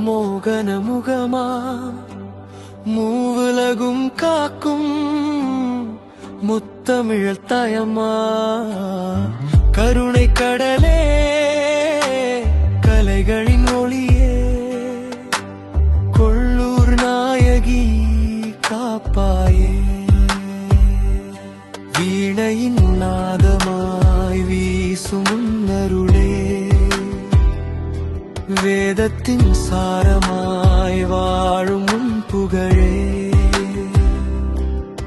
மோகன முகமா மூவுலகும் காக்கும் முத்தமிழ் தயமா கருணை கடலே கலைகளின் ஒளியே கொள்ளூர் நாயகி காப்பாயே வீணையின் நாதமாய் வீசும் அருளே வேதத்தின் சாரமாய் வாழும் உன் புகழே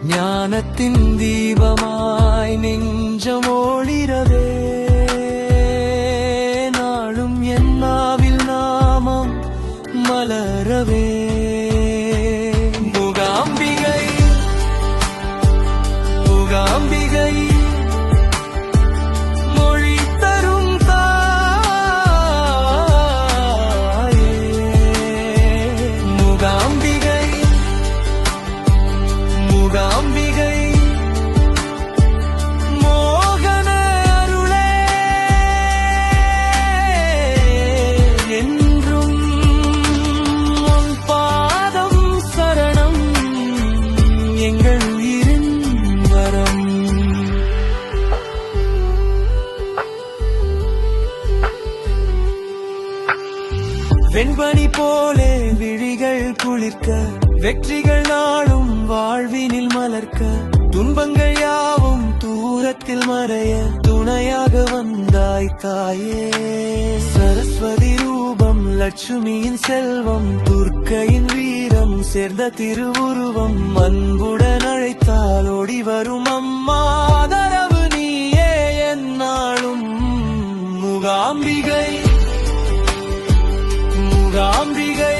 ஞானத்தின் தீபமாய் நெஞ்சமோளிரவே நாளும் என் நாவில் நாமம் மலரவே மூகாம்பிகை மூகாம்பிகை மொழி தரும் தாயே மூகாம்பிகை மூகாம்பிகை மோகன அருளே என்றும் உன் பாதம் சரணம் எங்கள் உயிரின் வரம் வெண்பனி போலே விழிகள் குளிர்க்க வெற்றிகள் நாளும் வாழ்வினில் மலர்க்க துன்பங்கள் யாவும் தூரத்தில் மறைய துணையாக வந்தாய் தாயே சரஸ்வதி ரூபம் லட்சுமியின் செல்வம் துர்க்கையின் வீரம் சேர்ந்த திருவுருவம் அன்புடன் அழைத்தால் ஓடி வரும் அம்மா ஆதரவு நீயே என்னாலும் மூகாம்பிகை மூகாம்பிகை